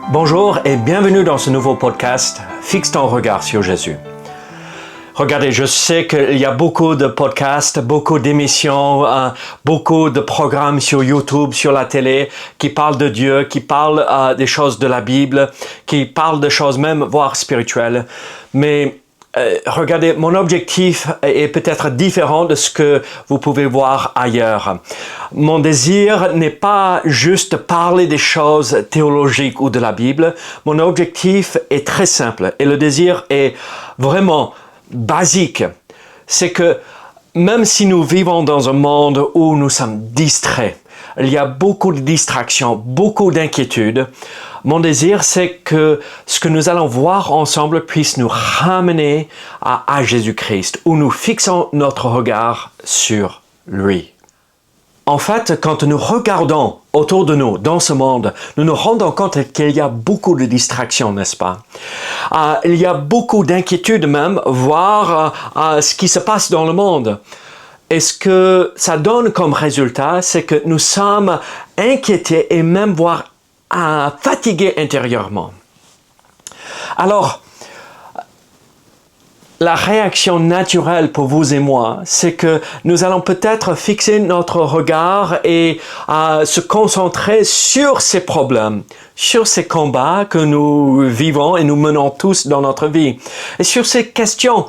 Bonjour et bienvenue dans ce nouveau podcast « Fixe ton regard sur Jésus ». Regardez, je sais qu'il y a beaucoup de podcasts, beaucoup d'émissions, beaucoup de programmes sur YouTube, sur la télé, qui parlent de Dieu, qui parlent des choses de la Bible, qui parlent de choses même, voire spirituelles. Mais regardez, mon objectif est peut-être différent de ce que vous pouvez voir ailleurs. Mon désir n'est pas juste parler des choses théologiques ou de la Bible. Mon objectif est très simple et le désir est vraiment basique. C'est que même si nous vivons dans un monde où nous sommes distraits, il y a beaucoup de distractions, beaucoup d'inquiétudes. Mon désir, c'est que ce que nous allons voir ensemble puisse nous ramener à Jésus-Christ, où nous fixons notre regard sur lui. En fait, quand nous regardons autour de nous, dans ce monde, nous nous rendons compte qu'il y a beaucoup de distractions, n'est-ce pas? Il y a beaucoup d'inquiétudes même, voire ce qui se passe dans le monde. Et ce que ça donne comme résultat, c'est que nous sommes inquiétés et même voire fatigués intérieurement. Alors, la réaction naturelle pour vous et moi, c'est que nous allons peut-être fixer notre regard et se concentrer sur ces problèmes, sur ces combats que nous vivons et nous menons tous dans notre vie, et sur ces questions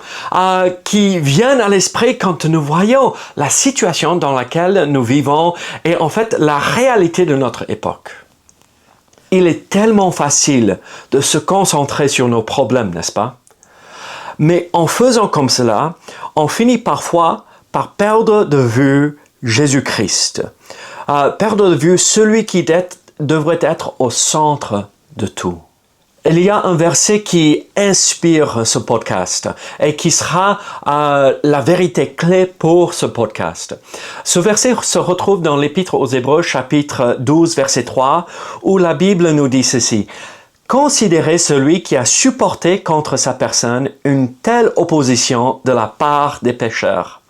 qui viennent à l'esprit quand nous voyons la situation dans laquelle nous vivons et en fait la réalité de notre époque. Il est tellement facile de se concentrer sur nos problèmes, n'est-ce pas? Mais en faisant comme cela, on finit parfois par perdre de vue Jésus-Christ. Perdre de vue celui qui devrait être au centre de tout. Il y a un verset qui inspire ce podcast et qui sera la vérité clé pour ce podcast. Ce verset se retrouve dans l'Épître aux Hébreux, chapitre 12, verset 3, où la Bible nous dit ceci. Considérez celui qui a supporté contre sa personne une telle opposition de la part des pécheurs,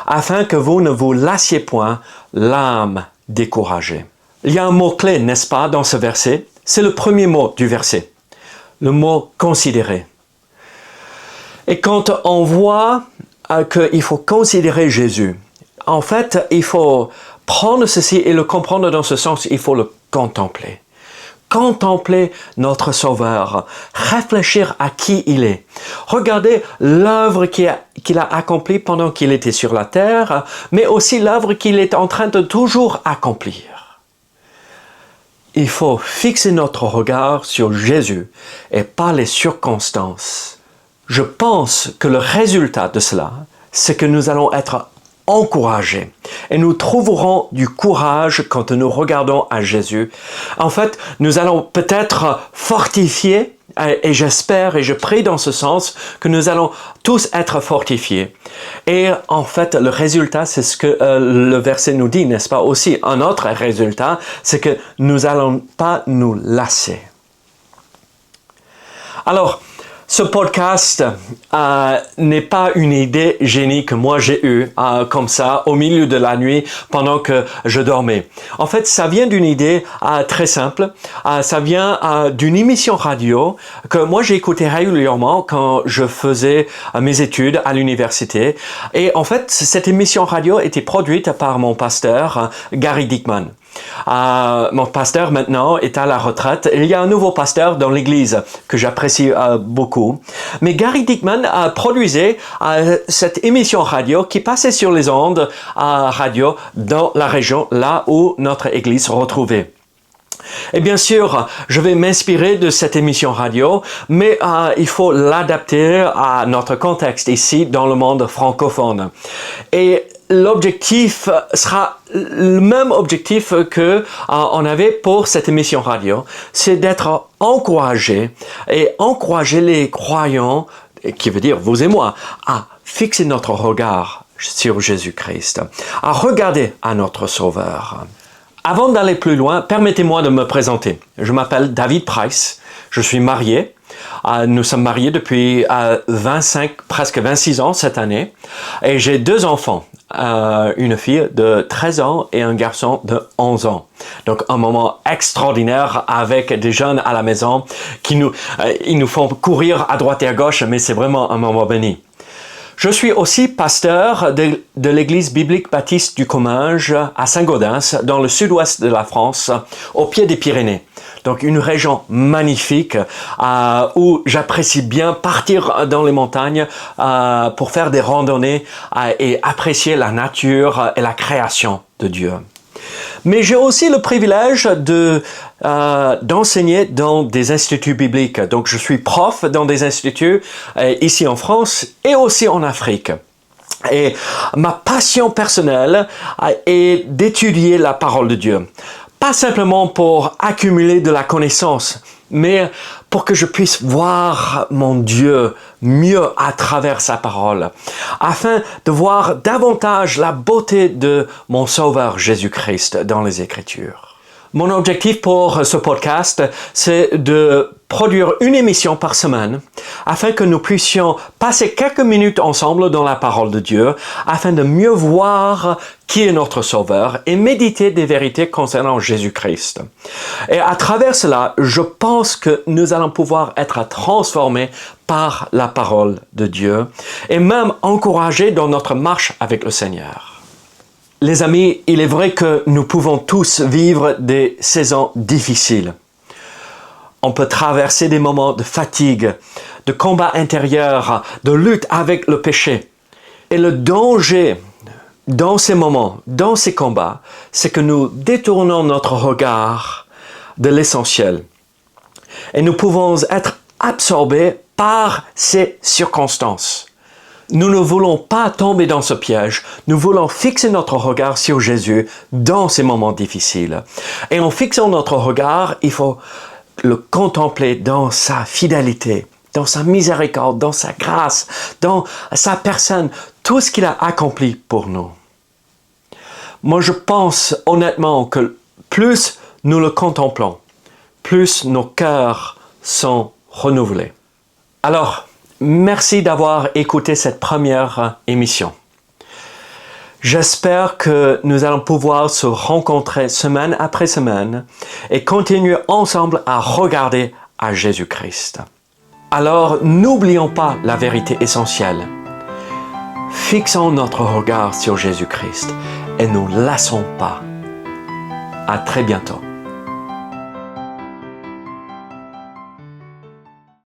afin que vous ne vous lassiez point l'âme découragée. Il y a un mot-clé, n'est-ce pas, dans ce verset? C'est le premier mot du verset, le mot « considérer ». Et quand on voit qu'il faut considérer Jésus, en fait, il faut prendre ceci et le comprendre dans ce sens, il faut le contempler. Contempler notre Sauveur, réfléchir à qui il est. Regardez l'œuvre qu'il a accomplie pendant qu'il était sur la terre, mais aussi l'œuvre qu'il est en train de toujours accomplir. Il faut fixer notre regard sur Jésus et pas les circonstances. Je pense que le résultat de cela, c'est que nous allons être encouragés et nous trouverons du courage quand nous regardons à Jésus. En fait, nous allons peut-être fortifier et j'espère et je prie dans ce sens que nous allons tous être fortifiés. Et en fait, le résultat, c'est ce que le verset nous dit, n'est-ce pas? Aussi, un autre résultat, c'est que nous n'allons pas nous lasser. Alors, ce podcast n'est pas une idée génie que moi j'ai eue comme ça au milieu de la nuit pendant que je dormais. En fait, ça vient d'une idée très simple. Ça vient d'une émission radio que moi j'ai écoutée régulièrement quand je faisais mes études à l'université. Et en fait, cette émission radio était produite par mon pasteur Gary Dickman. Mon pasteur maintenant est à la retraite. Il y a un nouveau pasteur dans l'église que j'apprécie beaucoup. Mais Gary Dickman produisait cette émission radio qui passait sur les ondes radio dans la région là où notre église se retrouvait. Et bien sûr, je vais m'inspirer de cette émission radio, mais il faut l'adapter à notre contexte ici dans le monde francophone. Et l'objectif sera le même objectif que on avait pour cette émission radio, c'est d'être encouragé et encourager les croyants, qui veut dire vous et moi, à fixer notre regard sur Jésus-Christ, à regarder à notre Sauveur. Avant d'aller plus loin, permettez-moi de me présenter. Je m'appelle David Price, je suis marié, Nous sommes mariés depuis presque 26 ans cette année. Et j'ai 2 enfants, une fille de 13 ans et un garçon de 11 ans. Donc un moment extraordinaire avec des jeunes à la maison ils nous font courir à droite et à gauche, mais c'est vraiment un moment béni. Je suis aussi pasteur de l'église biblique baptiste du Comminges à Saint-Gaudens, dans le sud-ouest de la France, au pied des Pyrénées. Donc une région magnifique où j'apprécie bien partir dans les montagnes pour faire des randonnées et apprécier la nature et la création de Dieu. Mais j'ai aussi le privilège d'enseigner dans des instituts bibliques. Donc je suis prof dans des instituts ici en France et aussi en Afrique. Et ma passion personnelle est d'étudier la parole de Dieu. Pas simplement pour accumuler de la connaissance, mais pour que je puisse voir mon Dieu mieux à travers sa parole, afin de voir davantage la beauté de mon Sauveur Jésus-Christ dans les Écritures. Mon objectif pour ce podcast, c'est de produire une émission par semaine afin que nous puissions passer quelques minutes ensemble dans la parole de Dieu afin de mieux voir qui est notre Sauveur et méditer des vérités concernant Jésus-Christ. Et à travers cela, je pense que nous allons pouvoir être transformés par la parole de Dieu et même encouragés dans notre marche avec le Seigneur. Les amis, il est vrai que nous pouvons tous vivre des saisons difficiles. On peut traverser des moments de fatigue, de combat intérieur, de lutte avec le péché. Et le danger dans ces moments, dans ces combats, c'est que nous détournons notre regard de l'essentiel. Et nous pouvons être absorbés par ces circonstances. Nous ne voulons pas tomber dans ce piège. Nous voulons fixer notre regard sur Jésus dans ces moments difficiles. Et en fixant notre regard, il faut le contempler dans sa fidélité, dans sa miséricorde, dans sa grâce, dans sa personne, tout ce qu'il a accompli pour nous. Moi, je pense honnêtement que plus nous le contemplons, plus nos cœurs sont renouvelés. Alors, merci d'avoir écouté cette première émission. J'espère que nous allons pouvoir se rencontrer semaine après semaine et continuer ensemble à regarder à Jésus-Christ. Alors, n'oublions pas la vérité essentielle. Fixons notre regard sur Jésus-Christ et ne nous lassons pas. À très bientôt.